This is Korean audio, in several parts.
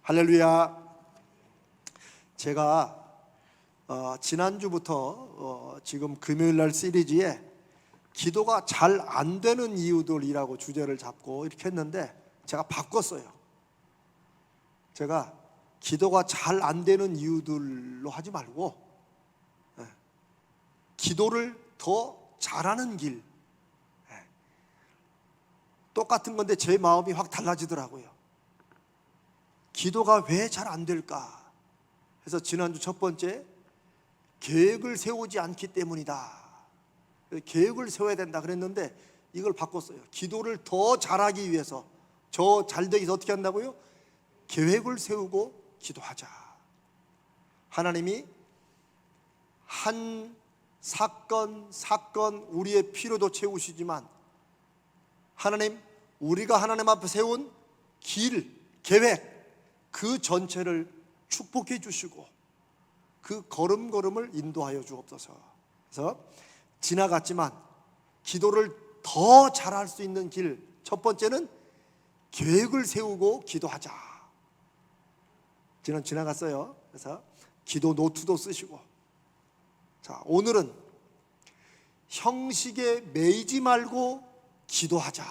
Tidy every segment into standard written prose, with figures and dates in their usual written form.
할렐루야. 제가 지난주부터 지금 금요일날 시리즈에 기도가 잘 안 되는 이유들이라고 주제를 잡고 이렇게 했는데 제가 바꿨어요. 제가 기도가 잘 안 되는 이유들로 하지 말고 기도를 더 잘하는 길. 똑같은 건데 제 마음이 확 달라지더라고요. 기도가 왜 잘 안 될까? 그래서 지난주 첫 번째, 계획을 세우지 않기 때문이다. 계획을 세워야 된다 그랬는데 이걸 바꿨어요. 기도를 더 잘하기 위해서, 저 잘되기 위해서 어떻게 한다고요? 계획을 세우고 기도하자. 하나님이 한 사건 우리의 필요도 채우시지만 하나님, 우리가 하나님 앞에 세운 길, 계획, 그 전체를 축복해 주시고 그 걸음걸음을 인도하여 주옵소서. 그래서 지나갔지만 기도를 더 잘할 수 있는 길, 첫 번째는 계획을 세우고 기도하자. 지나갔어요. 그래서 기도 노트도 쓰시고, 자, 오늘은 형식에 매이지 말고 기도하자.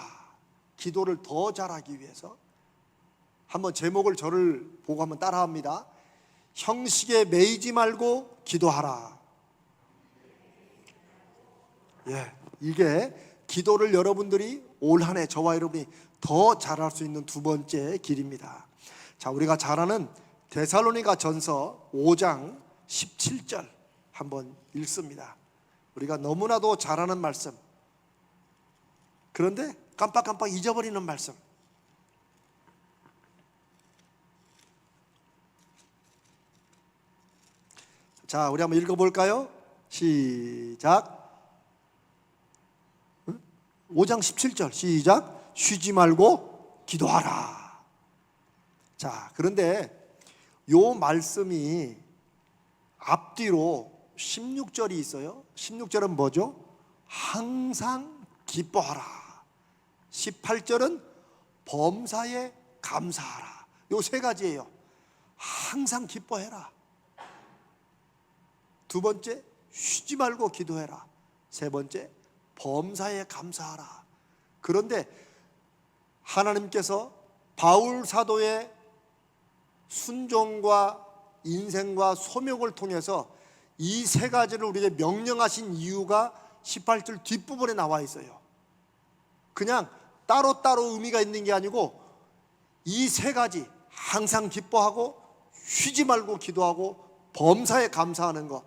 기도를 더 잘하기 위해서 한번 제목을 저를 보고 한번 따라합니다. 형식에 매이지 말고 기도하라. 이게 기도를 여러분들이 올 한 해 저와 여러분이 더 잘할 수 있는 두 번째 길입니다. 자, 우리가 잘 아는 데살로니가 전서 5장 17절 한번 읽습니다. 우리가 너무나도 잘 아는 말씀, 그런데 깜빡깜빡 잊어버리는 말씀. 자, 우리 한번 읽어볼까요? 시작. 5장 17절 시작. 쉬지 말고 기도하라. 자, 그런데 요 말씀이 앞뒤로 16절이 있어요. 16절은 뭐죠? 항상 기뻐하라. 18절은 범사에 감사하라. 요 세 가지예요. 항상 기뻐해라. 두 번째, 쉬지 말고 기도해라. 세 번째, 범사에 감사하라. 그런데 하나님께서 바울 사도의 순종과 인생과 소명을 통해서 이 세 가지를 우리에게 명령하신 이유가 18절 뒷부분에 나와 있어요. 그냥 따로따로 의미가 있는 게 아니고 이 세 가지, 항상 기뻐하고 쉬지 말고 기도하고 범사에 감사하는 것,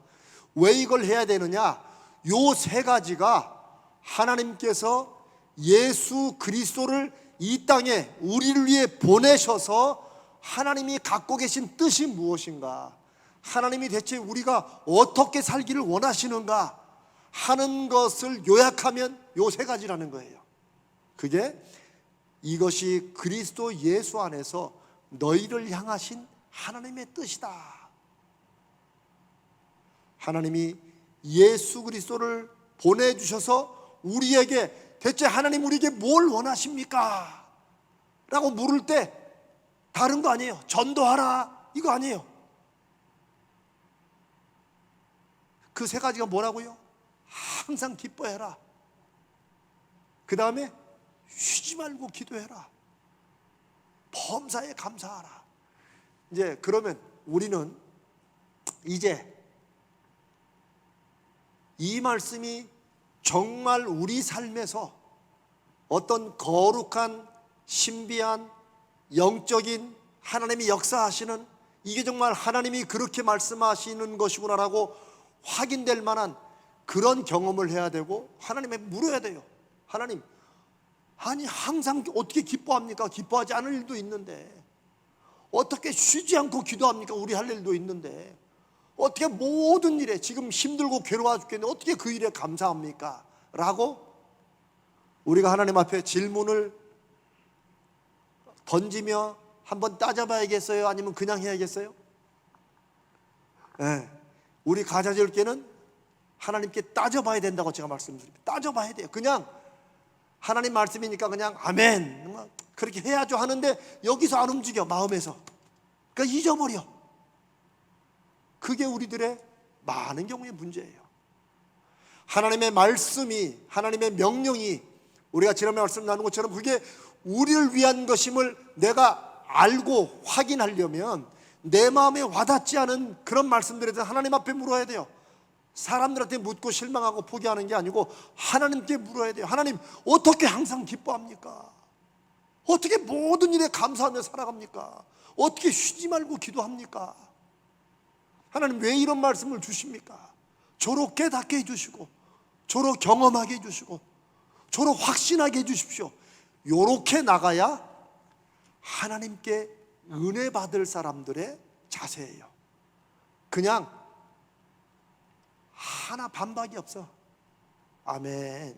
왜 이걸 해야 되느냐? 요 세 가지가 하나님께서 예수 그리스도를 이 땅에 우리를 위해 보내셔서 하나님이 갖고 계신 뜻이 무엇인가, 하나님이 대체 우리가 어떻게 살기를 원하시는가 하는 것을 요약하면 요 세 가지라는 거예요. 그게 이것이 그리스도 예수 안에서 너희를 향하신 하나님의 뜻이다. 하나님이 예수 그리스도를 보내주셔서 우리에게 대체 하나님 우리에게 뭘 원하십니까? 라고 물을 때 다른 거 아니에요. 전도하라 이거 아니에요. 그 세 가지가 뭐라고요? 항상 기뻐해라. 그 다음에 쉬지 말고 기도해라. 범사에 감사하라. 이제 그러면 우리는 이제 이 말씀이 정말 우리 삶에서 어떤 거룩한 신비한 영적인 하나님이 역사하시는, 이게 정말 하나님이 그렇게 말씀하시는 것이구나라고 확인될 만한 그런 경험을 해야 되고, 하나님께 물어야 돼요. 하나님, 아니 항상 어떻게 기뻐합니까? 기뻐하지 않을 일도 있는데 어떻게 쉬지 않고 기도합니까? 우리 할 일도 있는데 어떻게 모든 일에 지금 힘들고 괴로워 죽겠는데 어떻게 그 일에 감사합니까? 라고 우리가 하나님 앞에 질문을 던지며 한번 따져봐야겠어요? 아니면 그냥 해야겠어요? 우리 가자질께는 하나님께 따져봐야 된다고 제가 말씀드립니다. 따져봐야 돼요. 그냥 하나님 말씀이니까 그냥 아멘 그렇게 해야죠 하는데 여기서 안 움직여. 마음에서 그러니까 잊어버려. 그게 우리들의 많은 경우의 문제예요. 하나님의 말씀이, 하나님의 명령이 우리가 지난번에 말씀 나눈 것처럼 그게 우리를 위한 것임을 내가 알고 확인하려면 내 마음에 와닿지 않은 그런 말씀들에 대해서 하나님 앞에 물어야 돼요. 사람들한테 묻고 실망하고 포기하는 게 아니고 하나님께 물어야 돼요. 하나님, 어떻게 항상 기뻐합니까? 어떻게 모든 일에 감사하며 살아갑니까? 어떻게 쉬지 말고 기도합니까? 하나님, 왜 이런 말씀을 주십니까? 저로 깨닫게 해주시고, 저로 경험하게 해주시고, 저로 확신하게 해주십시오. 요렇게 나가야 하나님께 은혜 받을 사람들의 자세예요. 그냥 하나 반박이 없어. 아멘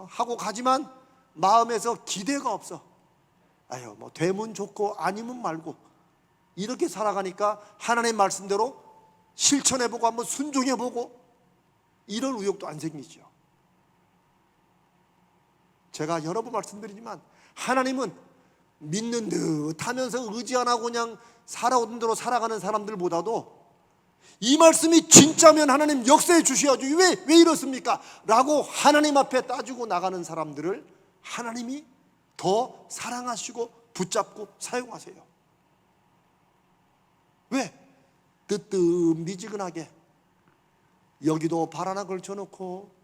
하고 가지만 마음에서 기대가 없어. 아유, 뭐 되면 좋고 아니면 말고 이렇게 살아가니까 하나님의 말씀대로 실천해보고 한번 순종해보고 이런 의욕도 안 생기죠. 제가 여러 번 말씀드리지만 하나님은 믿는 듯 하면서 의지 안 하고 그냥 살아오던 대로 살아가는 사람들보다도 이 말씀이 진짜면 하나님 역사해 주셔야죠. 왜 이렇습니까? 라고 하나님 앞에 따지고 나가는 사람들을 하나님이 더 사랑하시고 붙잡고 사용하세요. 왜? 뜨뜻미지근하게 여기도 발 하나 걸쳐놓고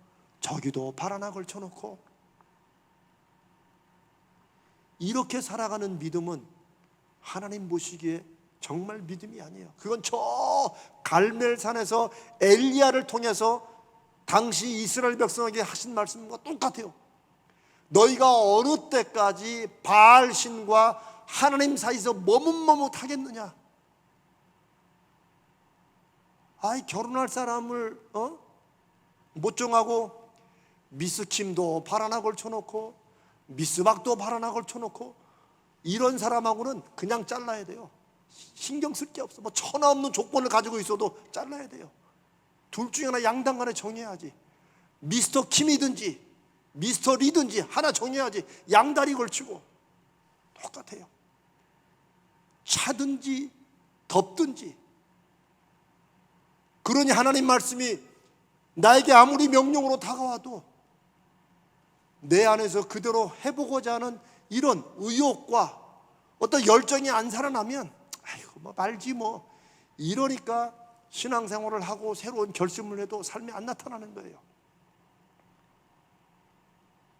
저기도 발 하나 걸쳐놓고 이렇게 살아가는 믿음은 하나님 보시기에 정말 믿음이 아니에요. 그건 저 갈멜산에서 엘리야를 통해서 당시 이스라엘 백성에게 하신 말씀과 똑같아요. 너희가 어느 때까지 바알 신과 하나님 사이에서 머뭇머뭇하겠느냐? 아이, 결혼할 사람을 못 정하고 미스킴도 발 하나 걸쳐놓고 미스박도 발 하나 걸쳐놓고 이런 사람하고는 그냥 잘라야 돼요. 신경 쓸 게 없어. 뭐 천하 없는 조건을 가지고 있어도 잘라야 돼요. 둘 중에 하나 양당 간에 정해야지. 미스터 킴이든지 미스터 리든지 하나 정해야지. 양다리 걸치고 똑같아요. 차든지 덥든지. 그러니 하나님 말씀이 나에게 아무리 명령으로 다가와도 내 안에서 그대로 해보고자 하는 이런 의욕과 어떤 열정이 안 살아나면 아이고 뭐 말지 뭐 이러니까 신앙생활을 하고 새로운 결심을 해도 삶이 안 나타나는 거예요.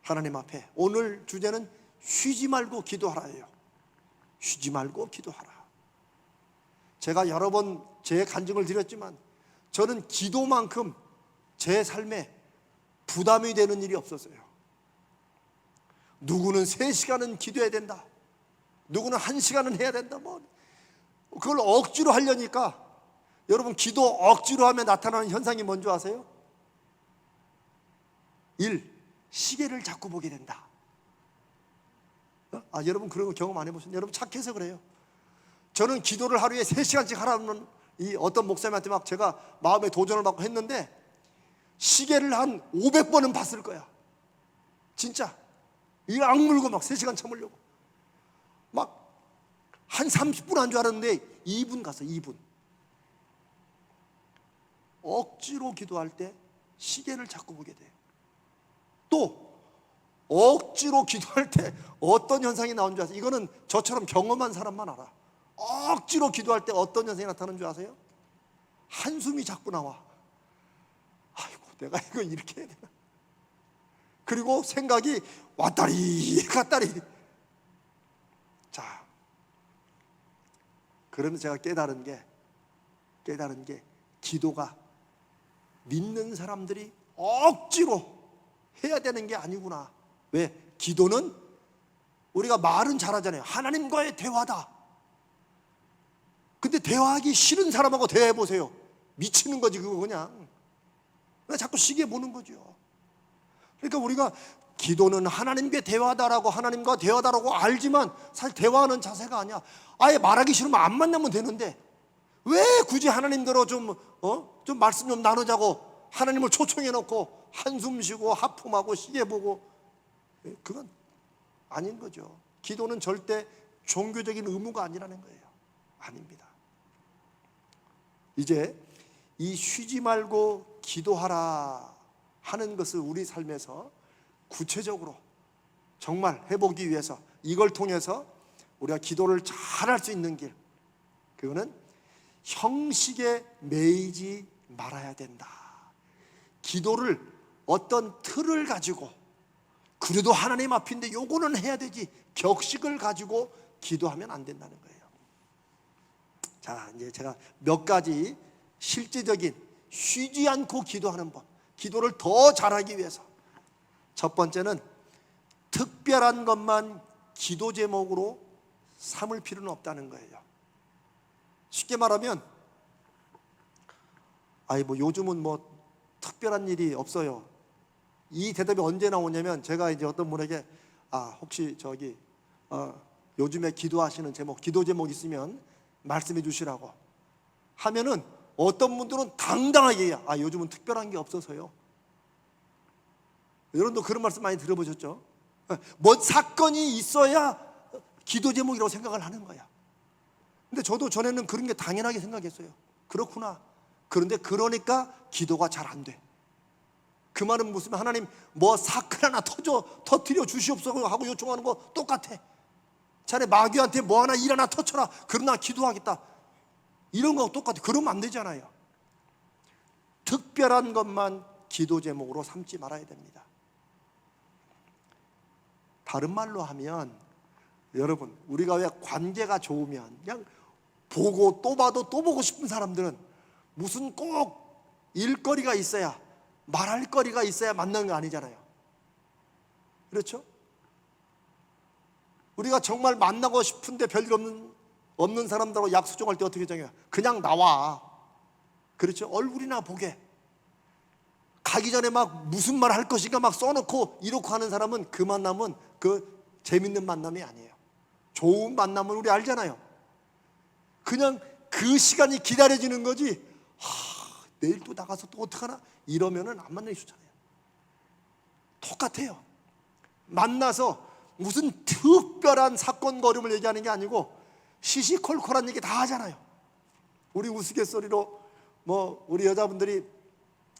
하나님 앞에 오늘 주제는 쉬지 말고 기도하라예요. 쉬지 말고 기도하라. 제가 여러 번 제 간증을 드렸지만 저는 기도만큼 제 삶에 부담이 되는 일이 없었어요. 누구는 3시간은 기도해야 된다. 누구는 1시간은 해야 된다. 뭐 그걸 억지로 하려니까 여러분 기도 억지로 하면 나타나는 현상이 뭔지 아세요? 1. 시계를 자꾸 보게 된다. 여러분 그런 거 경험 안 해보셨나요? 여러분 착해서 그래요. 저는 기도를 하루에 3시간씩 하라는 이 어떤 목사님한테 막 제가 마음의 도전을 받고 했는데 시계를 한 500번은 봤을 거야. 진짜 이 악물고 막 3시간 참으려고 막 한 30분 한 줄 알았는데 2분 갔어. 2분. 억지로 기도할 때 시계를 자꾸 보게 돼요. 또 억지로 기도할 때 어떤 현상이 나오는 줄 아세요? 이거는 저처럼 경험한 사람만 알아. 억지로 기도할 때 어떤 현상이 나타나는 줄 아세요? 한숨이 자꾸 나와. 아이고 내가 이거 이렇게 해야 되나? 그리고 생각이 왔다리 갔다리. 자, 그러면서 제가 깨달은 게 기도가 믿는 사람들이 억지로 해야 되는 게 아니구나. 왜? 기도는 우리가 말은 잘하잖아요. 하나님과의 대화다. 근데 대화하기 싫은 사람하고 대화해 보세요. 미치는 거지 그거 그냥 자꾸 시계 보는 거죠. 그러니까 우리가 기도는 하나님과 대화다라고 알지만 사실 대화하는 자세가 아니야. 아예 말하기 싫으면 안 만나면 되는데 왜 굳이 하나님대로 좀 말씀 좀 나누자고 하나님을 초청해 놓고 한숨 쉬고 하품하고 시계 보고 그건 아닌 거죠. 기도는 절대 종교적인 의무가 아니라는 거예요. 아닙니다. 이제 이 쉬지 말고 기도하라 하는 것을 우리 삶에서 구체적으로 정말 해보기 위해서, 이걸 통해서 우리가 기도를 잘할 수 있는 길, 그거는 형식에 매이지 말아야 된다. 기도를 어떤 틀을 가지고, 그래도 하나님 앞인데 요거는 해야 되지, 격식을 가지고 기도하면 안 된다는 거예요. 자, 이제 제가 몇 가지 실제적인 쉬지 않고 기도하는 법, 기도를 더 잘하기 위해서. 첫 번째는 특별한 것만 기도 제목으로 삼을 필요는 없다는 거예요. 쉽게 말하면, 뭐 요즘은 뭐 특별한 일이 없어요. 이 대답이 언제 나오냐면, 제가 이제 어떤 분에게 혹시 요즘에 기도하시는 제목, 기도 제목 있으면 말씀해 주시라고 하면은, 어떤 분들은 당당하게 얘기해요. 요즘은 특별한 게 없어서요. 여러분도 그런 말씀 많이 들어보셨죠? 뭔 사건이 있어야 기도 제목이라고 생각을 하는 거야. 근데 저도 전에는 그런 게 당연하게 생각했어요. 그렇구나. 그런데 그러니까 기도가 잘 안 돼. 그 말은 무슨, 하나님 뭐 사건 하나 터뜨려 주시옵소서 하고 요청하는 거 똑같아. 자네 마귀한테 뭐 하나 일 하나 터쳐라, 그럼 나 기도하겠다, 이런 거하고 똑같아. 그러면 안 되잖아요. 특별한 것만 기도 제목으로 삼지 말아야 됩니다. 다른 말로 하면, 여러분, 우리가 왜 관계가 좋으면 그냥 보고 또 봐도 또 보고 싶은 사람들은 무슨 꼭 일거리가 있어야, 말할 거리가 있어야 만나는 거 아니잖아요. 그렇죠? 우리가 정말 만나고 싶은데 별일 없는 사람들하고 약속 정할 때 어떻게 정해요? 그냥 나와. 그렇죠? 얼굴이나 보게. 가기 전에 막 무슨 말 할 것인가 막 써놓고 이렇게 하는 사람은, 그 만남은 그 재밌는 만남이 아니에요. 좋은 만남은 우리 알잖아요. 그냥 그 시간이 기다려지는 거지, 내일 또 나가서 또 어떡하나 이러면은 안 만나기 좋잖아요. 똑같아요. 만나서 무슨 특별한 사건 거림을 얘기하는 게 아니고 시시콜콜한 얘기 다 하잖아요. 우리 우스갯소리로 우리 여자분들이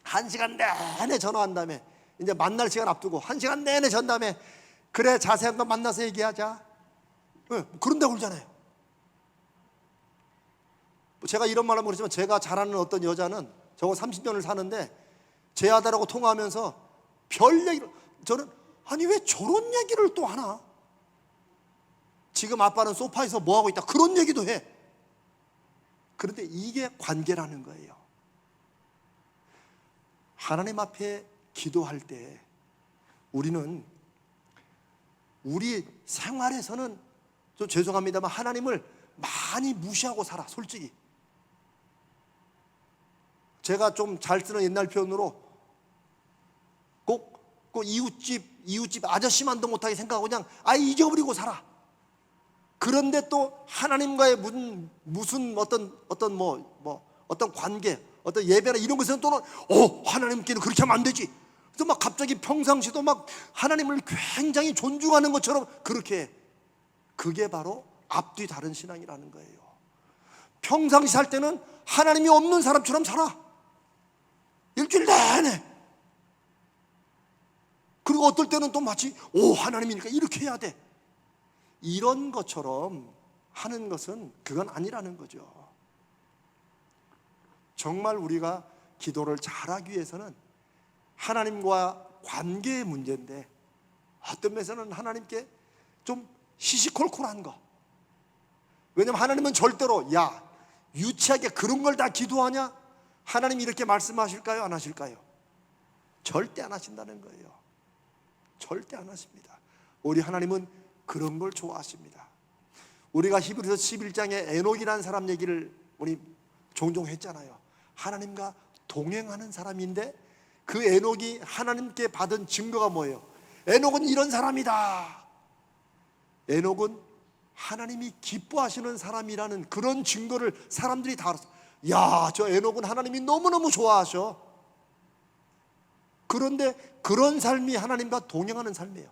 1시간 내내 전화한 다음에, 이제 만날 시간 앞두고 1시간 내내 전 다음에, 그래 자세한 거 만나서 얘기하자, 그런다고 그러잖아요. 제가 이런 말은 모르지만, 제가 잘 아는 어떤 여자는 저거 30년을 사는데 제 아들하고 통화하면서 별 얘기를, 저는 아니 왜 저런 얘기를 또 하나, 지금 아빠는 소파에서 뭐하고 있다, 그런 얘기도 해. 그런데 이게 관계라는 거예요. 하나님 앞에 기도할 때 우리는 우리 생활에서는, 좀 죄송합니다만, 하나님을 많이 무시하고 살아, 솔직히. 제가 좀 잘 쓰는 옛날 표현으로, 꼭 이웃집 아저씨만도 못하게 생각하고 그냥 잊어버리고 살아. 그런데 또 하나님과의 무슨 어떤 관계, 어떤 예배나 이런 것에는 또는 하나님께는 그렇게 하면 안 되지. 그래서 막 갑자기 평상시도 막 하나님을 굉장히 존중하는 것처럼 그렇게 해. 그게 바로 앞뒤 다른 신앙이라는 거예요. 평상시 살 때는 하나님이 없는 사람처럼 살아, 일주일 내내. 그리고 어떨 때는 또 마치 하나님이니까 이렇게 해야 돼, 이런 것처럼 하는 것은, 그건 아니라는 거죠. 정말 우리가 기도를 잘하기 위해서는 하나님과 관계의 문제인데, 어떤 면에서는 하나님께 좀 시시콜콜한 거. 왜냐면 하나님은 절대로 유치하게 그런 걸 다 기도하냐? 하나님이 이렇게 말씀하실까요? 안 하실까요? 절대 안 하신다는 거예요. 절대 안 하십니다. 우리 하나님은 그런 걸 좋아하십니다. 우리가 히브리서 11장에 에녹이라는 사람 얘기를 우리 종종 했잖아요. 하나님과 동행하는 사람인데, 그 에녹이 하나님께 받은 증거가 뭐예요? 에녹은 이런 사람이다. 에녹은 하나님이 기뻐하시는 사람이라는 그런 증거를 사람들이 다 알았어. 저 에녹은 하나님이 너무너무 좋아하셔. 그런데 그런 삶이 하나님과 동행하는 삶이에요.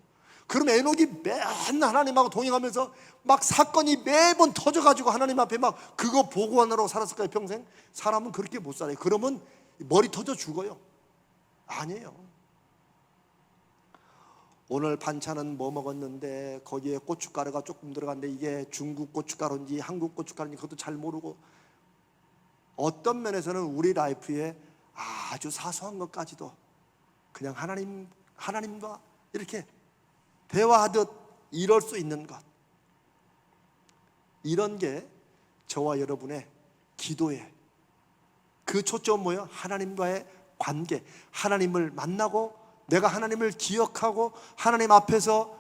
그럼 에녹이 맨날 하나님하고 동행하면서 막 사건이 매번 터져가지고 하나님 앞에 막 그거 보고하느라고 살았을까요, 평생? 사람은 그렇게 못 살아요. 그러면 머리 터져 죽어요. 아니에요. 오늘 반찬은 뭐 먹었는데 거기에 고춧가루가 조금 들어갔는데 이게 중국 고춧가루인지 한국 고춧가루인지 그것도 잘 모르고, 어떤 면에서는 우리 라이프에 아주 사소한 것까지도 그냥 하나님과 이렇게 대화하듯 이럴 수 있는 것, 이런 게 저와 여러분의 기도에 그 초점은 뭐예요? 하나님과의 관계, 하나님을 만나고 내가 하나님을 기억하고 하나님 앞에서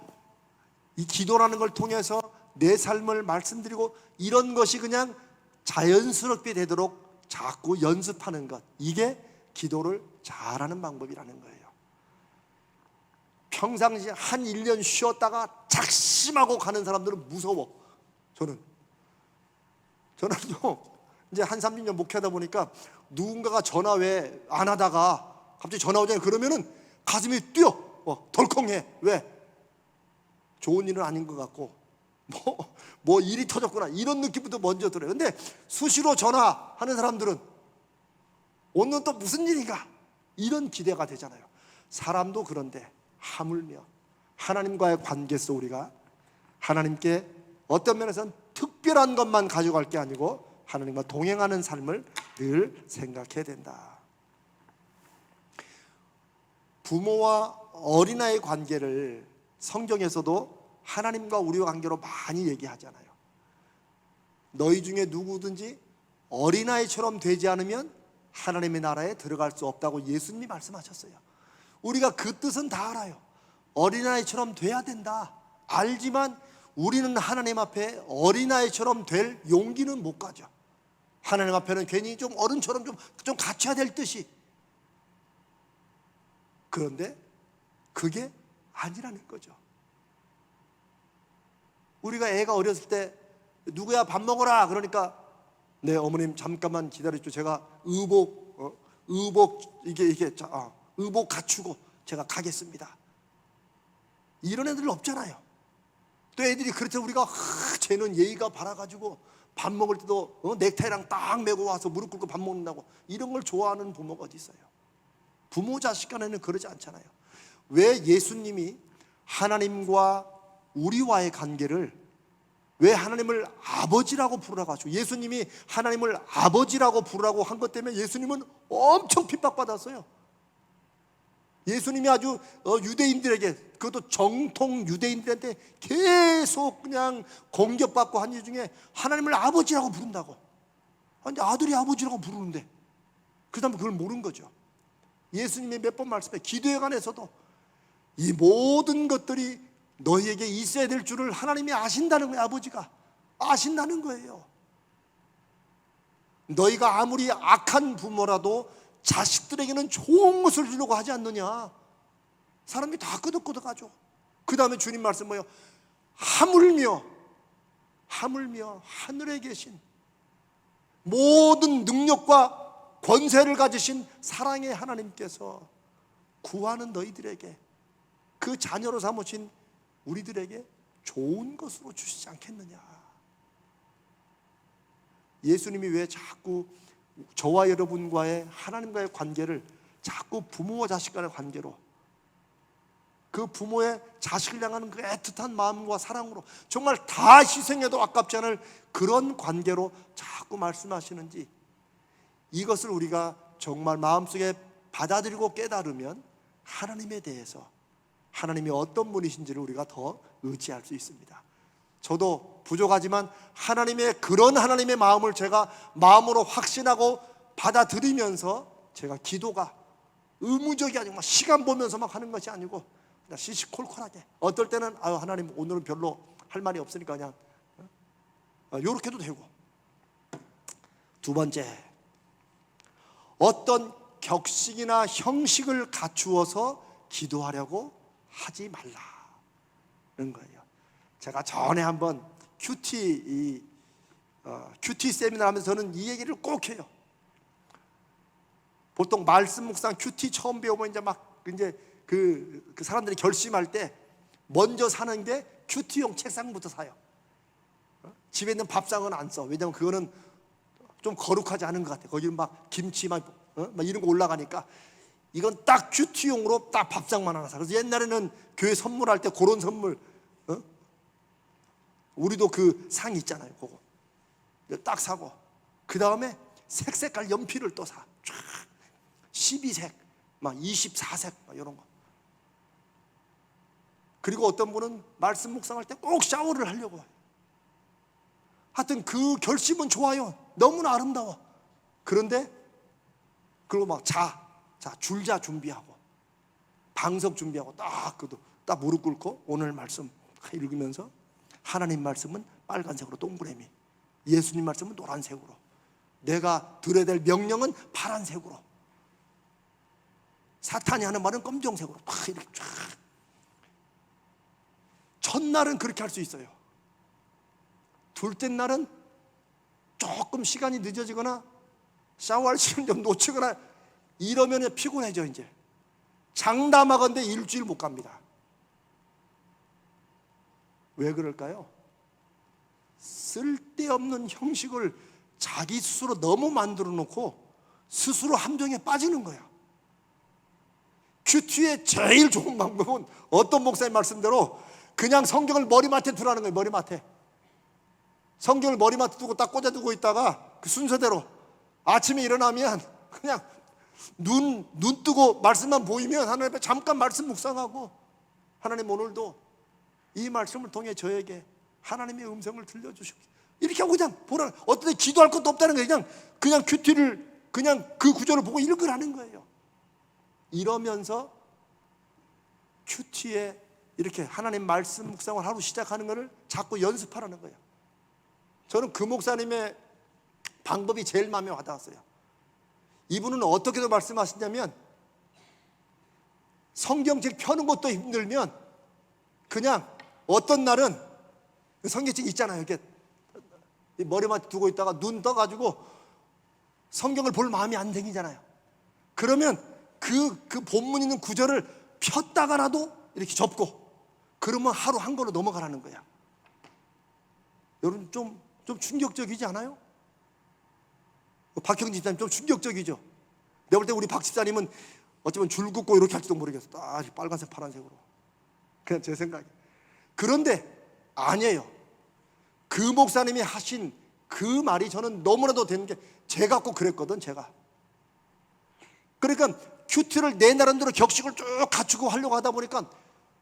이 기도라는 걸 통해서 내 삶을 말씀드리고, 이런 것이 그냥 자연스럽게 되도록 자꾸 연습하는 것, 이게 기도를 잘하는 방법이라는 거예요. 평상시에 한 1년 쉬었다가 작심하고 가는 사람들은 무서워. 저는요 이제 한 30년 목회하다 보니까 누군가가 전화 왜 안 하다가 갑자기 전화 오잖아요. 그러면은 가슴이 뛰어, 덜컹해. 왜? 좋은 일은 아닌 것 같고 뭐 일이 터졌구나 이런 느낌부터 먼저 들어요. 근데 수시로 전화하는 사람들은 오늘 또 무슨 일인가 이런 기대가 되잖아요. 사람도 그런데 하물며 하나님과의 관계에서 우리가 하나님께 어떤 면에서는 특별한 것만 가져갈 게 아니고 하나님과 동행하는 삶을 늘 생각해야 된다. 부모와 어린아이의 관계를 성경에서도 하나님과 우리의 관계로 많이 얘기하잖아요. 너희 중에 누구든지 어린아이처럼 되지 않으면 하나님의 나라에 들어갈 수 없다고 예수님이 말씀하셨어요. 우리가 그 뜻은 다 알아요. 어린아이처럼 돼야 된다 알지만 우리는 하나님 앞에 어린아이처럼 될 용기는 못 가져. 하나님 앞에는 괜히 좀 어른처럼 좀 갖춰야 될 듯이. 그런데 그게 아니라는 거죠. 우리가 애가 어렸을 때 누구야 밥 먹어라 그러니까 네 어머님 잠깐만 기다려줘. 제가 의복 갖추고 제가 가겠습니다. 이런 애들 없잖아요. 또 애들이 그렇죠. 우리가 쟤는 예의가 바라가지고 밥 먹을 때도 넥타이랑 딱 메고 와서 무릎 꿇고 밥 먹는다고 이런 걸 좋아하는 부모가 어디 있어요? 부모 자식 간에는 그러지 않잖아요. 왜 예수님이 하나님과 우리와의 관계를 왜 하나님을 아버지라고 부르라고 하죠? 예수님이 하나님을 아버지라고 부르라고 한 것 때문에 예수님은 엄청 핍박받았어요. 예수님이 아주 유대인들에게, 그것도 정통 유대인들한테 계속 그냥 공격받고 한 이유 중에 하나님을 아버지라고 부른다고. 근데 아들이 아버지라고 부르는데 그 다음에 그걸 모르는 거죠. 예수님이 몇 번 말씀해 기도에 관해서도 이 모든 것들이 너희에게 있어야 될 줄을 하나님이 아신다는 거예요. 아버지가 아신다는 거예요. 너희가 아무리 악한 부모라도 자식들에게는 좋은 것을 주려고 하지 않느냐. 사람이 다 끄덕끄덕하죠. 그 다음에 주님 말씀 뭐예요? 하물며 하늘에 계신 모든 능력과 권세를 가지신 사랑의 하나님께서 구하는 너희들에게, 그 자녀로 삼으신 우리들에게 좋은 것으로 주시지 않겠느냐. 예수님이 왜 자꾸 저와 여러분과의 하나님과의 관계를 자꾸 부모와 자식 간의 관계로, 그 부모의 자식을 향하는 그 애틋한 마음과 사랑으로 정말 다 희생해도 아깝지 않을 그런 관계로 자꾸 말씀하시는지, 이것을 우리가 정말 마음속에 받아들이고 깨달으면 하나님에 대해서, 하나님이 어떤 분이신지를 우리가 더 의지할 수 있습니다. 저도 부족하지만 그런 하나님의 마음을 제가 마음으로 확신하고 받아들이면서, 제가 기도가 의무적이 아니고 막 시간 보면서 막 하는 것이 아니고 그냥 시시콜콜하게, 어떨 때는 하나님 오늘은 별로 할 말이 없으니까 그냥 요렇게도 되고. 두 번째, 어떤 격식이나 형식을 갖추어서 기도하려고 하지 말라는 거예요. 제가 전에 한번 큐티 세미나 하면서 저는 이 얘기를 꼭 해요. 보통 말씀 묵상 큐티 처음 배우면 이제 막 그 사람들이 결심할 때 먼저 사는 게 큐티용 책상부터 사요. 집에 있는 밥상은 안 써. 왜냐면 그거는 좀 거룩하지 않은 것 같아. 거기는 막 김치 막 이런 거 올라가니까 이건 딱 큐티용으로 딱 밥상만 하나 사. 그래서 옛날에는 교회 선물할 때 그런 선물, 우리도 그 상 있잖아요. 그거 딱 사고, 그 다음에 색깔 연필을 또 사. 쫙 12색, 막 24색 막 이런 거. 그리고 어떤 분은 말씀 묵상할 때 꼭 샤워를 하려고 해요. 하여튼 그 결심은 좋아요. 너무나 아름다워. 그런데 그리고 막 줄자 준비하고 방석 준비하고 딱 무릎 꿇고 오늘 말씀 읽으면서 하나님 말씀은 빨간색으로 동그라미, 예수님 말씀은 노란색으로, 내가 들어야 될 명령은 파란색으로, 사탄이 하는 말은 검정색으로 막 이렇게 쫙. 첫날은 그렇게 할 수 있어요. 둘째 날은 조금 시간이 늦어지거나 샤워할 시간 좀 놓치거나 이러면 피곤해져. 이제 장담하건대 일주일 못 갑니다. 왜 그럴까요? 쓸데없는 형식을 자기 스스로 너무 만들어 놓고 스스로 함정에 빠지는 거야. 큐티의 제일 좋은 방법은 어떤 목사님 말씀대로 그냥 성경을 머리맡에 두라는 거예요. 머리맡에 성경을 머리맡에 두고 딱 꽂아두고 있다가 그 순서대로 아침에 일어나면 그냥 눈 뜨고 말씀만 보이면 하나님 앞에 잠깐 말씀 묵상하고, 하나님 오늘도 이 말씀을 통해 저에게 하나님의 음성을 들려주십시오. 이렇게 하고 그냥 보라. 어떤 때 기도할 것도 없다는 거예요. 그냥 큐티를 그냥 그 구절을 보고 읽으라는 거예요. 이러면서 큐티에 이렇게 하나님 말씀 묵상을 하루 시작하는 것을 자꾸 연습하라는 거예요. 저는 그 목사님의 방법이 제일 마음에 와닿았어요. 이분은 어떻게도 말씀하시냐면 성경책 펴는 것도 힘들면 그냥 어떤 날은 성경책 있잖아요. 이렇게 머리맡에 두고 있다가 눈 떠가지고 성경을 볼 마음이 안 생기잖아요. 그러면 그 본문 있는 구절을 폈다가라도 이렇게 접고 그러면 하루 한 걸로 넘어가라는 거야. 여러분 좀 충격적이지 않아요? 박형진 집사님 좀 충격적이죠? 내가 볼 때 우리 박 집사님은 어쩌면 줄 긋고 이렇게 할지도 모르겠어. 빨간색 파란색으로. 그냥 제 생각에. 그런데 아니에요. 그 목사님이 하신 그 말이 저는 너무나도 되는 게, 제가 꼭 그랬거든. 제가 그러니까 큐티를 내 나름대로 격식을 쭉 갖추고 하려고 하다 보니까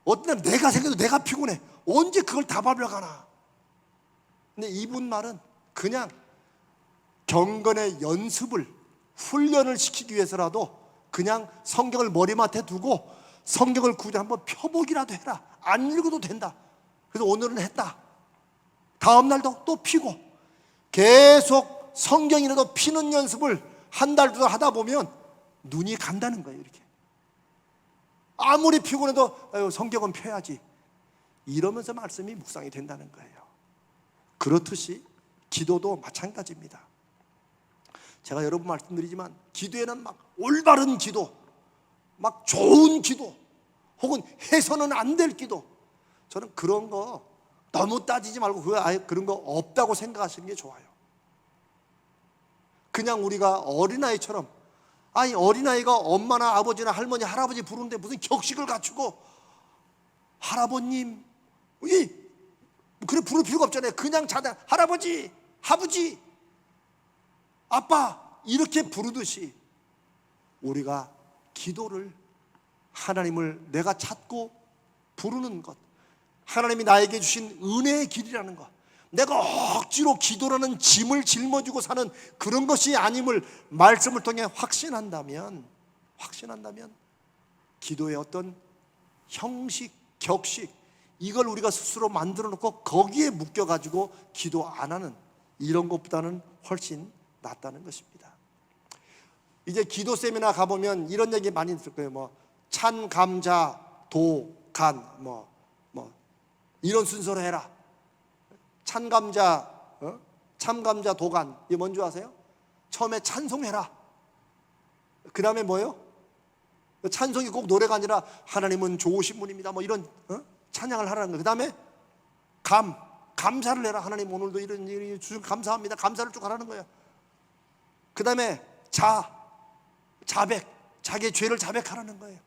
어떤 날 내가 생겨도 내가 피곤해. 언제 그걸 다 밟아가나. 근데 이분 말은 그냥 경건의 연습을, 훈련을 시키기 위해서라도 그냥 성경을 머리맡에 두고 성경을 구절 한번 펴보기라도 해라. 안 읽어도 된다. 그래서 오늘은 했다. 다음 날도 또 피고 계속 성경이라도 피는 연습을 한 달 정도 하다 보면 눈이 간다는 거예요. 이렇게 아무리 피곤해도 성경은 펴야지 이러면서 말씀이 묵상이 된다는 거예요. 그렇듯이 기도도 마찬가지입니다. 제가 여러 번 말씀드리지만 기도에는 막 올바른 기도, 막 좋은 기도, 혹은 해서는 안 될 기도, 저는 그런 거 너무 따지지 말고 그런 거 없다고 생각하시는 게 좋아요. 그냥 우리가 어린아이처럼, 어린아이가 엄마나 아버지나 할머니, 할아버지 부르는데 무슨 격식을 갖추고 할아버님 그래 부를 필요가 없잖아요. 그냥 할아버지, 아버지, 아빠 이렇게 부르듯이 우리가 기도를, 하나님을 내가 찾고 부르는 것, 하나님이 나에게 주신 은혜의 길이라는 것, 내가 억지로 기도라는 짐을 짊어지고 사는 그런 것이 아님을 말씀을 통해 확신한다면 기도의 어떤 형식, 격식, 이걸 우리가 스스로 만들어 놓고 거기에 묶여가지고 기도 안 하는 이런 것보다는 훨씬 낫다는 것입니다. 이제 기도 세미나 가보면 이런 얘기 많이 들을 거예요. 찬, 감자, 도, 간, 이런 순서로 해라. 참감자, 도간, 이게 뭔지 아세요? 처음에 찬송해라. 그 다음에 뭐예요? 찬송이 꼭 노래가 아니라 하나님은 좋으신 분입니다. 이런 찬양을 하라는 거예요. 그 다음에 감사를 해라. 하나님 오늘도 이런 일이 주셔서 감사합니다. 감사를 쭉 하라는 거예요. 그 다음에 자백, 자기의 죄를 자백하라는 거예요.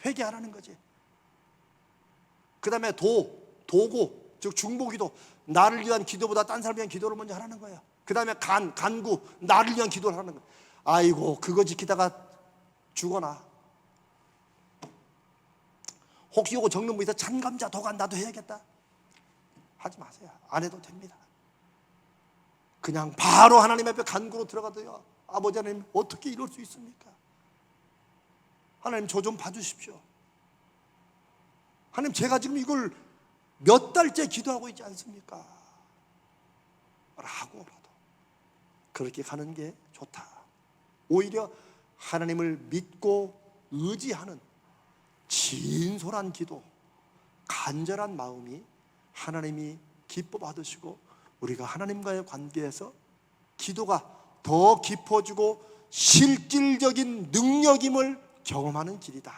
회개하라는 거지. 그 다음에 도고, 즉 중보기도, 나를 위한 기도보다 딴 사람을 위한 기도를 먼저 하라는 거예요. 그 다음에 간구, 나를 위한 기도를 하는 거예요. 아이고 그거 지키다가 죽어나. 혹시 요거 적는 분 있어? 찬감자 도간 나도 해야겠다. 하지 마세요. 안 해도 됩니다. 그냥 바로 하나님 앞에 간구로 들어가도요, 아버지 하나님 어떻게 이럴 수 있습니까? 하나님 저 좀 봐주십시오. 하나님 제가 지금 이걸 몇 달째 기도하고 있지 않습니까? 라고라도 그렇게 가는 게 좋다. 오히려 하나님을 믿고 의지하는 진솔한 기도, 간절한 마음이 하나님이 기뻐 받으시고 우리가 하나님과의 관계에서 기도가 더 깊어지고 실질적인 능력임을 경험하는 길이다.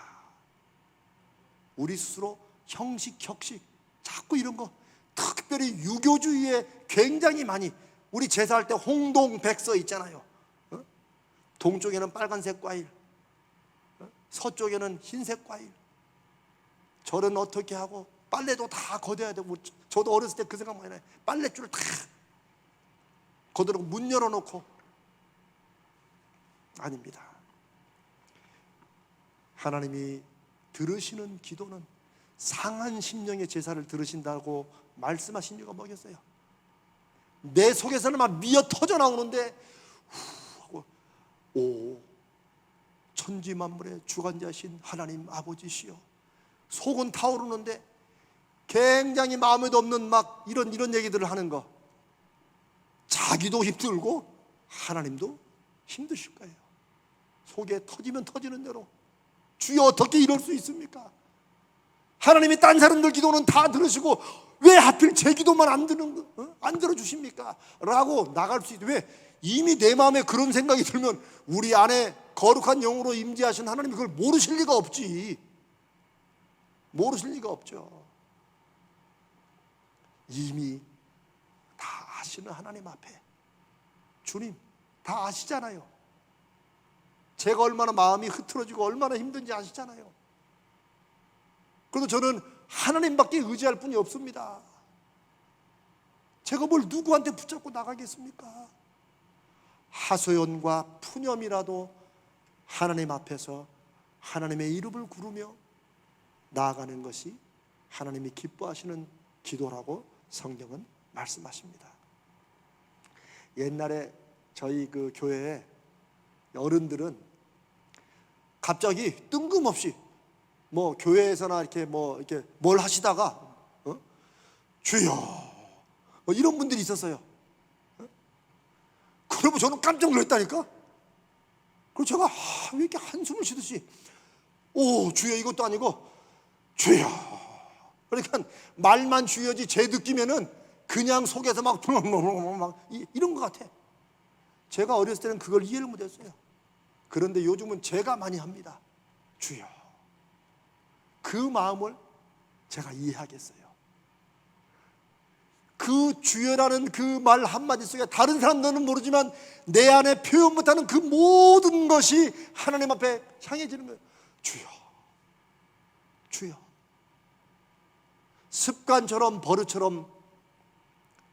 우리 스스로 형식, 자꾸 이런 거, 특별히 유교주의에 굉장히 많이, 우리 제사할 때 홍동백서 있잖아요. 동쪽에는 빨간색 과일, 서쪽에는 흰색 과일. 절은 어떻게 하고 빨래도 다 걷어야 되고, 저도 어렸을 때 그 생각 많이 나요. 빨랫줄을 다 걷어놓고 문 열어놓고. 아닙니다. 하나님이 들으시는 기도는 상한 심령의 제사를 들으신다고 말씀하신 이유가 뭐겠어요? 내 속에서는 막 미어 터져 나오는데 하고, 오 천지만물의 주관자신 하나님 아버지시여, 속은 타오르는데 굉장히 마음에도 없는 막 이런 얘기들을 하는 거, 자기도 힘들고 하나님도 힘드실 거예요. 속에 터지면 터지는 대로 주여 어떻게 이럴 수 있습니까? 하나님이 딴 사람들 기도는 다 들으시고 왜 하필 제 기도만 안 들어주십니까? 라고 나갈 수 있어요. 왜? 이미 내 마음에 그런 생각이 들면 우리 안에 거룩한 영으로 임재하신 하나님이 그걸 모르실 리가 없지. 모르실 리가 없죠. 이미 다 아시는 하나님 앞에, 주님 다 아시잖아요. 제가 얼마나 마음이 흐트러지고 얼마나 힘든지 아시잖아요. 그래도 저는 하나님밖에 의지할 분이 없습니다. 제가 뭘 누구한테 붙잡고 나가겠습니까? 하소연과 푸념이라도 하나님 앞에서 하나님의 이름을 부르며 나아가는 것이 하나님이 기뻐하시는 기도라고 성경은 말씀하십니다. 옛날에 저희 그 교회에 어른들은 갑자기 뜬금없이 뭐 교회에서나 이렇게 뭘 하시다가 주여 뭐 이런 분들이 있었어요. 그러면 저는 깜짝 놀랐다니까. 그래서 제가 왜 이렇게 한숨을 쉬듯이 오 주여 이것도 아니고 주여, 그러니까 말만 주여지 제 느낌에는 그냥 속에서 막 이런 것 같아. 제가 어렸을 때는 그걸 이해를 못했어요. 그런데 요즘은 제가 많이 합니다. 주여. 그 마음을 제가 이해하겠어요. 그 주여라는 그 말 한마디 속에 다른 사람들은 모르지만 내 안에 표현 못하는 그 모든 것이 하나님 앞에 향해지는 거예요. 주여, 주여. 습관처럼 버릇처럼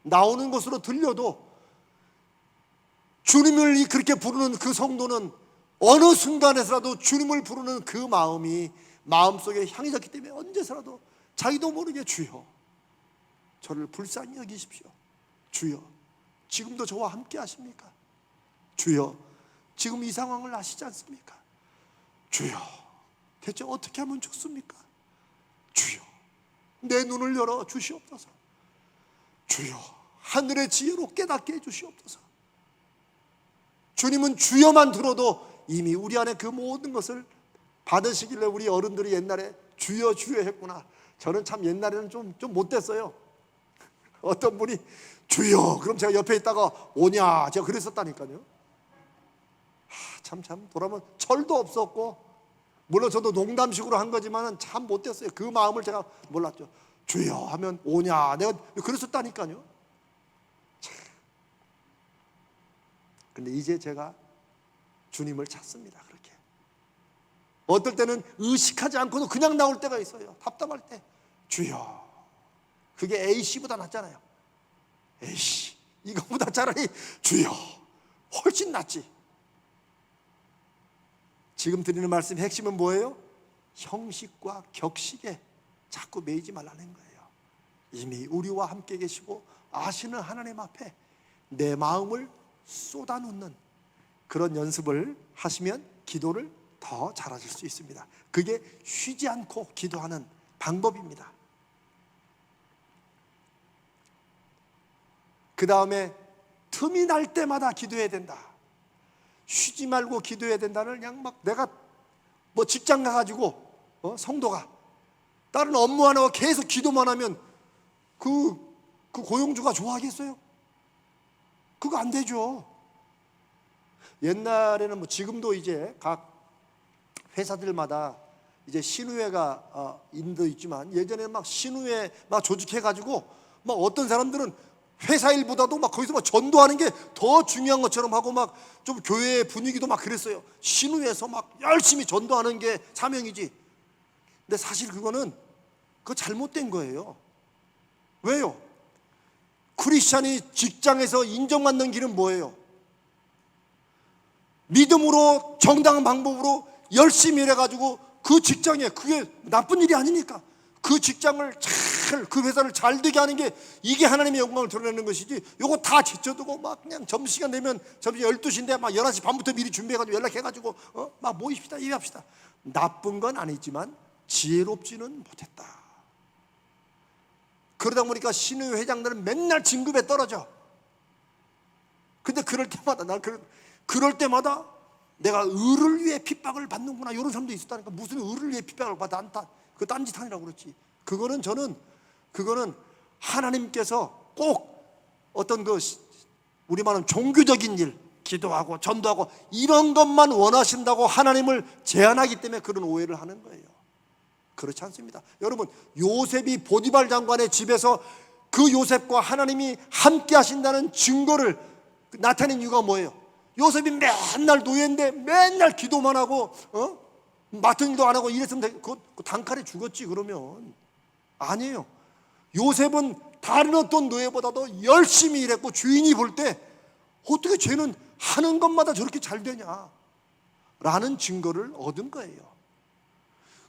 나오는 것으로 들려도 주님을 그렇게 부르는 그 성도는 어느 순간에서라도 주님을 부르는 그 마음이 마음속에 향해졌기 때문에 언제서라도 자기도 모르게 주여 저를 불쌍히 여기십시오. 주여 지금도 저와 함께 하십니까? 주여 지금 이 상황을 아시지 않습니까? 주여 대체 어떻게 하면 좋습니까? 주여 내 눈을 열어 주시옵소서. 주여 하늘의 지혜로 깨닫게 해주시옵소서. 주님은 주여만 들어도 이미 우리 안에 그 모든 것을 받으시길래 우리 어른들이 옛날에 주여 주여 했구나. 저는 참 옛날에는 좀 못됐어요. 어떤 분이 주여 그럼 제가 옆에 있다가 오냐 제가 그랬었다니까요. 참 돌아보면 철도 없었고, 물론 저도 농담식으로 한 거지만 참 못됐어요. 그 마음을 제가 몰랐죠. 주여 하면 오냐. 내가 그랬었다니까요. 근데 이제 제가 주님을 찾습니다. 그렇게 어떨 때는 의식하지 않고도 그냥 나올 때가 있어요. 답답할 때 주여. 그게 A씨보다 낫잖아요. A씨 이거보다 차라리 주여 훨씬 낫지. 지금 드리는 말씀의 핵심은 뭐예요? 형식과 격식에 자꾸 매이지 말라는 거예요. 이미 우리와 함께 계시고 아시는 하나님 앞에 내 마음을 쏟아놓는 그런 연습을 하시면 기도를 더 잘하실 수 있습니다. 그게 쉬지 않고 기도하는 방법입니다. 그 다음에 틈이 날 때마다 기도해야 된다. 쉬지 말고 기도해야 된다는 그냥 막 내가 뭐 직장 가가지고 성도가 다른 업무 안 하고 계속 기도만 하면 그 고용주가 좋아하겠어요? 그거 안 되죠. 옛날에는 뭐 지금도 이제 각 회사들마다 이제 신우회가 인도 있지만 예전에는 막 신우회 막 조직해가지고 막 어떤 사람들은 회사 일보다도 막 거기서 막 전도하는 게 더 중요한 것처럼 하고 막 좀 교회 분위기도 막 그랬어요. 신우회에서 막 열심히 전도하는 게 사명이지. 근데 사실 그거 잘못된 거예요. 왜요? 크리스찬이 직장에서 인정받는 길은 뭐예요? 믿음으로 정당한 방법으로 열심히 일해가지고 그 직장에 그게 나쁜 일이 아니니까 그 직장을 그 회사를 잘 되게 하는 게 이게 하나님의 영광을 드러내는 것이지. 요거 다 제쳐두고 막 그냥 점심시간 되면 점심 12시인데 막 11시 반부터 미리 준비해가지고 연락해가지고 막 모입시다 얘기합시다. 나쁜 건 아니지만 지혜롭지는 못했다. 그러다 보니까 신의 회장들은 맨날 진급에 떨어져. 근데 그럴 때마다 내가 의를 위해 핍박을 받는구나 이런 사람도 있었다니까. 무슨 의를 위해 핍박을 받아? 안타 그 딴짓 하느라고 그렇지. 그거는 하나님께서 꼭 어떤 우리 말은 종교적인 일, 기도하고 전도하고 이런 것만 원하신다고 하나님을 제한하기 때문에 그런 오해를 하는 거예요. 그렇지 않습니다. 여러분, 요셉이 보디발 장관의 집에서 그 요셉과 하나님이 함께 하신다는 증거를 나타낸 이유가 뭐예요? 요셉이 맨날 노예인데 맨날 기도만 하고 맡은 일도 안 하고 이랬으면 그 단칼에 죽었지. 그러면 아니에요. 요셉은 다른 어떤 노예보다도 열심히 일했고 주인이 볼 때 어떻게 쟤는 하는 것마다 저렇게 잘 되냐 라는 증거를 얻은 거예요.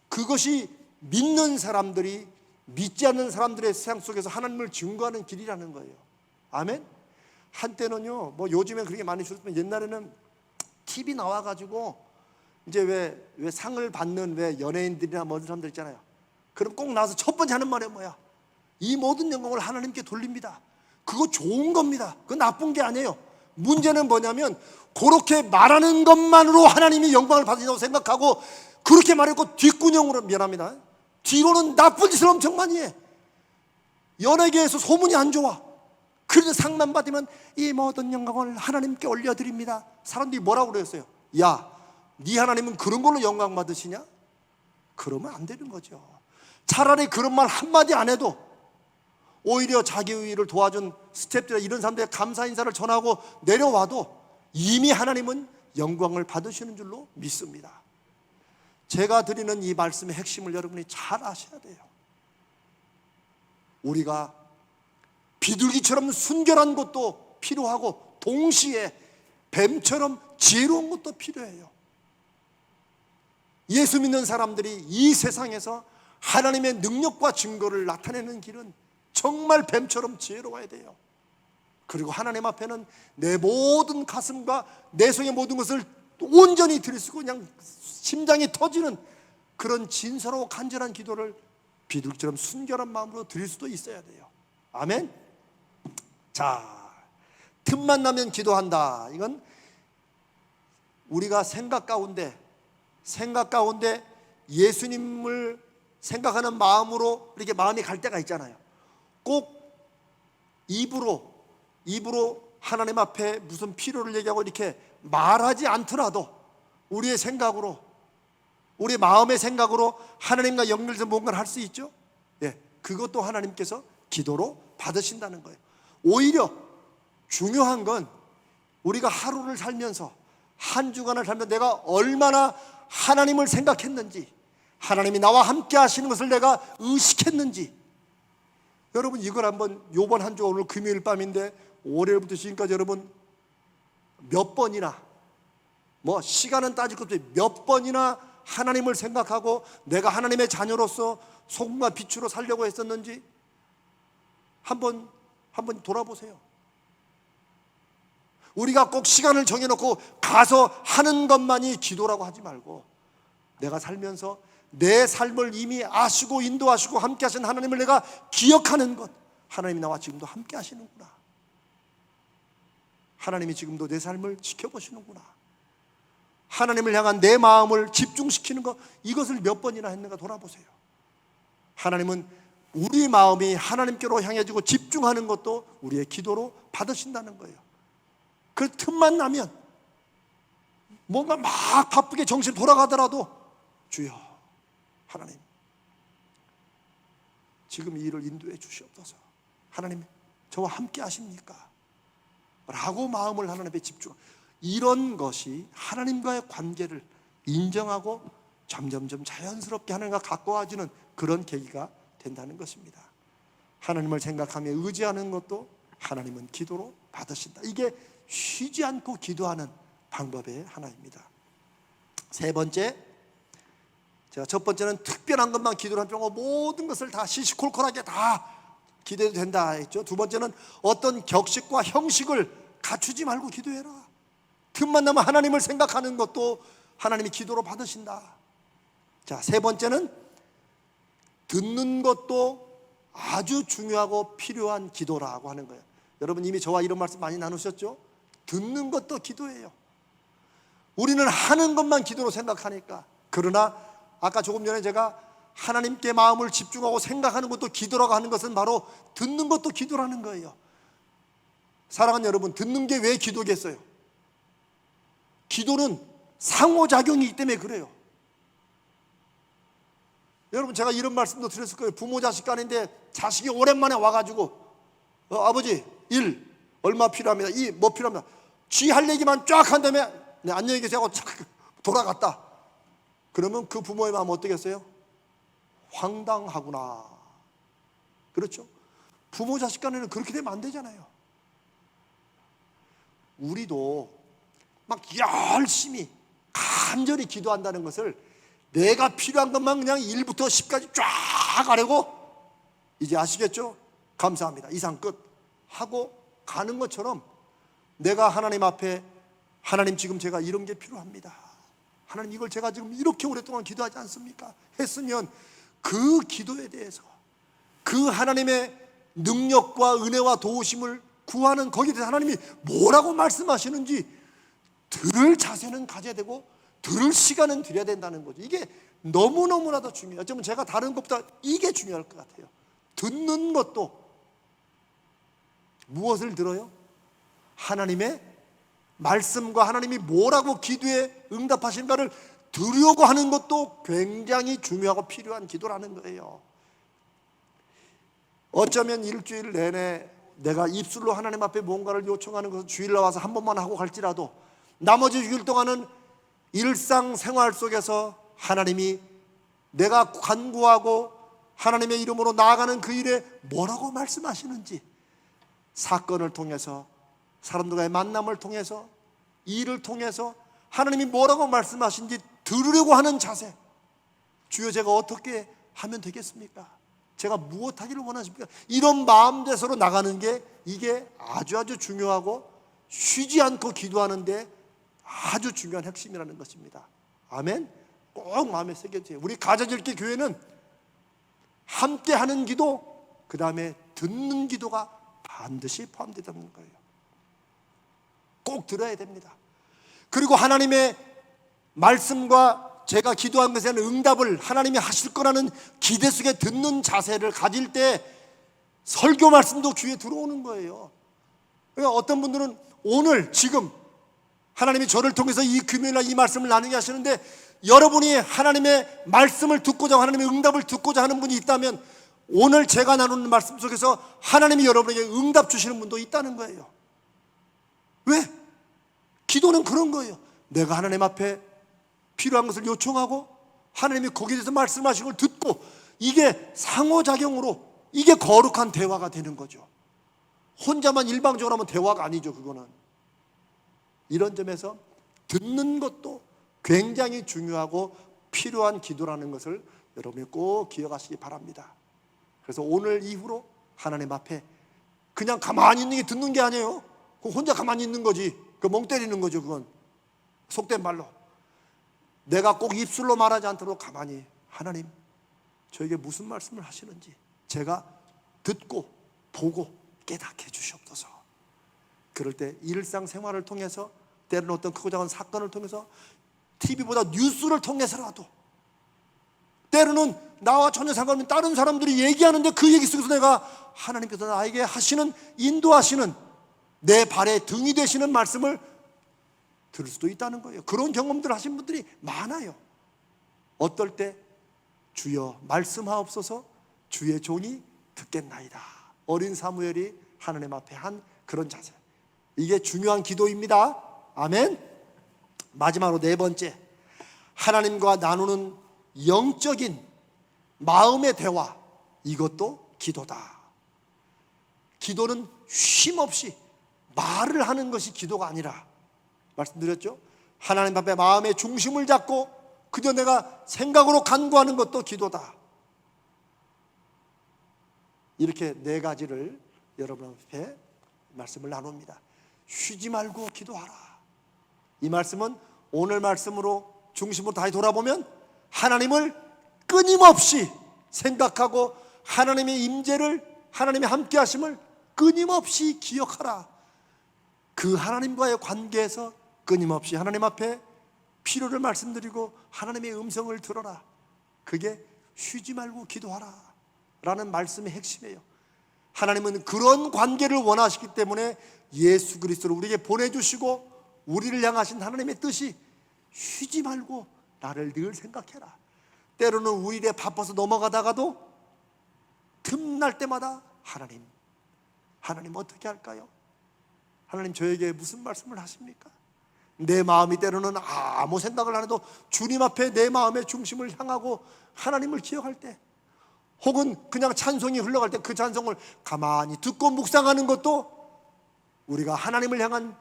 그것이 믿는 사람들이 믿지 않는 사람들의 세상 속에서 하나님을 증거하는 길이라는 거예요. 아멘. 한때는요, 뭐 요즘엔 그렇게 많이 주셨지만 옛날에는 TV 나와가지고 이제 왜 상을 받는 왜 연예인들이나 모든 사람들 있잖아요. 그럼 꼭 나와서 첫 번째 하는 말이 뭐야? 이 모든 영광을 하나님께 돌립니다. 그거 좋은 겁니다. 그거 나쁜 게 아니에요. 문제는 뭐냐면 그렇게 말하는 것만으로 하나님이 영광을 받으신다고 생각하고 그렇게 말했고 뒷구녕으로 미안합니다. 뒤로는 나쁜 짓을 엄청 많이 해. 연예계에서 소문이 안 좋아. 그래서 상만 받으면 이 모든 영광을 하나님께 올려드립니다. 사람들이 뭐라고 그랬어요? 야, 네 하나님은 그런 걸로 영광 받으시냐? 그러면 안 되는 거죠. 차라리 그런 말 한마디 안 해도 오히려 자기의 일을 도와준 스태프들 이런 사람들의 감사 인사를 전하고 내려와도 이미 하나님은 영광을 받으시는 줄로 믿습니다. 제가 드리는 이 말씀의 핵심을 여러분이 잘 아셔야 돼요. 우리가 비둘기처럼 순결한 것도 필요하고 동시에 뱀처럼 지혜로운 것도 필요해요. 예수 믿는 사람들이 이 세상에서 하나님의 능력과 증거를 나타내는 길은 정말 뱀처럼 지혜로워야 돼요. 그리고 하나님 앞에는 내 모든 가슴과 내 속의 모든 것을 온전히 드릴 수 있고 그냥 심장이 터지는 그런 진솔하고 간절한 기도를 비둘기처럼 순결한 마음으로 드릴 수도 있어야 돼요. 아멘. 자, 틈만 나면 기도한다. 이건 우리가 생각 가운데 예수님을 생각하는 마음으로 이렇게 마음이 갈 때가 있잖아요. 꼭 입으로 하나님 앞에 무슨 필요를 얘기하고 이렇게 말하지 않더라도 우리의 생각으로, 우리 마음의 생각으로 하나님과 연결해서 뭔가를 할 수 있죠. 예, 그것도 하나님께서 기도로 받으신다는 거예요. 오히려 중요한 건 우리가 하루를 살면서, 한 주간을 살면서 내가 얼마나 하나님을 생각했는지, 하나님이 나와 함께 하시는 것을 내가 의식했는지. 여러분, 이걸 한번, 요번 한 주, 오늘 금요일 밤인데 월요일부터 지금까지 여러분 몇 번이나, 시간은 따질 것도 없이 몇 번이나 하나님을 생각하고 내가 하나님의 자녀로서 소금과 빛으로 살려고 했었는지 한번 돌아보세요. 우리가 꼭 시간을 정해놓고 가서 하는 것만이 기도라고 하지 말고, 내가 살면서 내 삶을 이미 아시고 인도하시고 함께 하신 하나님을 내가 기억하는 것, 하나님이 나와 지금도 함께 하시는구나, 하나님이 지금도 내 삶을 지켜보시는구나, 하나님을 향한 내 마음을 집중시키는 것, 이것을 몇 번이나 했는가 돌아보세요. 하나님은 우리 마음이 하나님께로 향해지고 집중하는 것도 우리의 기도로 받으신다는 거예요. 그 틈만 나면 뭔가 막 바쁘게 정신 돌아가더라도, 주여 하나님 지금 이 일을 인도해 주시옵소서, 하나님 저와 함께 하십니까? 라고 마음을 하나님 앞에 집중, 이런 것이 하나님과의 관계를 인정하고 점점점 자연스럽게 하나님과 가까워지는 그런 계기가 된다는 것입니다. 하나님을 생각하며 의지하는 것도 하나님은 기도로 받으신다. 이게 쉬지 않고 기도하는 방법의 하나입니다. 세 번째, 제가 첫 번째는 특별한 것만 기도를 하면 모든 것을 다 시시콜콜하게 다 기도해도 된다 했죠. 두 번째는 어떤 격식과 형식을 갖추지 말고 기도해라. 틈만 나면 하나님을 생각하는 것도 하나님이 기도로 받으신다. 자, 세 번째는 듣는 것도 아주 중요하고 필요한 기도라고 하는 거예요. 여러분 이미 저와 이런 말씀 많이 나누셨죠? 듣는 것도 기도예요. 우리는 하는 것만 기도로 생각하니까. 그러나 아까 조금 전에 제가 하나님께 마음을 집중하고 생각하는 것도 기도라고 하는 것은 바로 듣는 것도 기도라는 거예요. 사랑하는 여러분, 듣는 게 왜 기도겠어요? 기도는 상호작용이기 때문에 그래요. 여러분, 제가 이런 말씀도 드렸을 거예요. 부모 자식 간인데 자식이 오랜만에 와가지고 아버지 일 얼마 필요합니다, 이 뭐 필요합니다, 쥐 할 얘기만 쫙 한 다음에 네, 안녕히 계세요 하고 돌아갔다. 그러면 그 부모의 마음 어떻겠어요? 황당하구나. 그렇죠? 부모 자식 간에는 그렇게 되면 안 되잖아요. 우리도 막 열심히 간절히 기도한다는 것을 내가 필요한 것만 그냥 1부터 10까지 쫙 하려고, 이제 아시겠죠? 감사합니다, 이상 끝 하고 가는 것처럼, 내가 하나님 앞에 하나님 지금 제가 이런 게 필요합니다, 하나님 이걸 제가 지금 이렇게 오랫동안 기도하지 않습니까? 했으면 그 기도에 대해서 그 하나님의 능력과 은혜와 도우심을 구하는, 거기에 대해서 하나님이 뭐라고 말씀하시는지 들을 자세는 가져야 되고 들을 시간은 드려야 된다는 거죠. 이게 너무너무나도 중요해요. 어쩌면 제가 다른 것보다 이게 중요할 것 같아요. 듣는 것도 무엇을 들어요? 하나님의 말씀과 하나님이 뭐라고 기도에 응답하신가를 들으려고 하는 것도 굉장히 중요하고 필요한 기도라는 거예요. 어쩌면 일주일 내내 내가 입술로 하나님 앞에 뭔가를 요청하는 것을 주일 나와서 한 번만 하고 갈지라도 나머지 6일 동안은 일상생활 속에서 하나님이 내가 간구하고 하나님의 이름으로 나아가는 그 일에 뭐라고 말씀하시는지, 사건을 통해서, 사람들과의 만남을 통해서, 일을 통해서 하나님이 뭐라고 말씀하신지 들으려고 하는 자세. 주여 제가 어떻게 하면 되겠습니까? 제가 무엇하기를 원하십니까? 이런 마음대로 나가는 게, 이게 아주 중요하고 쉬지 않고 기도하는데 아주 중요한 핵심이라는 것입니다. 아멘. 꼭 마음에 새겨주세요. 우리 가정일기 교회는 함께 하는 기도, 그 다음에 듣는 기도가 반드시 포함되는 거예요. 꼭 들어야 됩니다. 그리고 하나님의 말씀과 제가 기도한 것에 대한 응답을 하나님이 하실 거라는 기대 속에 듣는 자세를 가질 때 설교 말씀도 귀에 들어오는 거예요. 그러니까 어떤 분들은 오늘 지금 하나님이 저를 통해서 이 금요일날 이 말씀을 나누게 하시는데, 여러분이 하나님의 말씀을 듣고자, 하나님의 응답을 듣고자 하는 분이 있다면 오늘 제가 나누는 말씀 속에서 하나님이 여러분에게 응답 주시는 분도 있다는 거예요. 왜? 기도는 그런 거예요. 내가 하나님 앞에 필요한 것을 요청하고 하나님이 거기에 대해서 말씀하신 걸 듣고, 이게 상호작용으로, 이게 거룩한 대화가 되는 거죠. 혼자만 일방적으로 하면 대화가 아니죠. 그거는. 이런 점에서 듣는 것도 굉장히 중요하고 필요한 기도라는 것을 여러분이 꼭 기억하시기 바랍니다. 그래서 오늘 이후로 하나님 앞에 그냥 가만히 있는 게 듣는 게 아니에요. 혼자 가만히 있는 거지. 그 멍 때리는 거죠. 그건 속된 말로. 내가 꼭 입술로 말하지 않도록 가만히, 하나님 저에게 무슨 말씀을 하시는지 제가 듣고 보고 깨닫게 해주시옵소서. 그럴 때 일상생활을 통해서, 때로는 어떤 크고 작은 사건을 통해서, TV보다 뉴스를 통해서라도, 때로는 나와 전혀 상관없는 다른 사람들이 얘기하는데 그 얘기 속에서 내가 하나님께서 나에게 하시는, 인도하시는, 내 발에 등이 되시는 말씀을 들을 수도 있다는 거예요. 그런 경험들 하신 분들이 많아요. 어떨 때 주여 말씀하옵소서, 주의 종이 듣겠나이다. 어린 사무엘이 하나님 앞에 한 그런 자세, 이게 중요한 기도입니다. 아멘. 마지막으로 네 번째, 하나님과 나누는 영적인 마음의 대화, 이것도 기도다. 기도는 쉼없이 말을 하는 것이 기도가 아니라, 말씀드렸죠? 하나님 앞에 마음의 중심을 잡고 그저 내가 생각으로 간구하는 것도 기도다. 이렇게 네 가지를 여러분 앞에 말씀을 나눕니다. 쉬지 말고 기도하라. 이 말씀은 오늘 말씀으로 중심으로 다시 돌아보면 하나님을 끊임없이 생각하고 하나님의 임재를, 하나님의 함께 하심을 끊임없이 기억하라. 그 하나님과의 관계에서 끊임없이 하나님 앞에 필요를 말씀드리고 하나님의 음성을 들어라. 그게 쉬지 말고 기도하라 라는 말씀의 핵심이에요. 하나님은 그런 관계를 원하시기 때문에 예수 그리스도를 우리에게 보내주시고, 우리를 향하신 하나님의 뜻이 쉬지 말고 나를 늘 생각해라. 때로는 우리 일에 바빠서 넘어가다가도 틈날 때마다 하나님 어떻게 할까요? 하나님 저에게 무슨 말씀을 하십니까? 내 마음이 때로는 아무 생각을 안 해도 주님 앞에 내 마음의 중심을 향하고 하나님을 기억할 때, 혹은 그냥 찬송이 흘러갈 때 그 찬송을 가만히 듣고 묵상하는 것도 우리가 하나님을 향한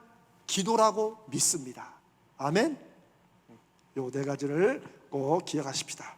기도라고 믿습니다. 아멘. 요 네 가지를 꼭 기억하십시다.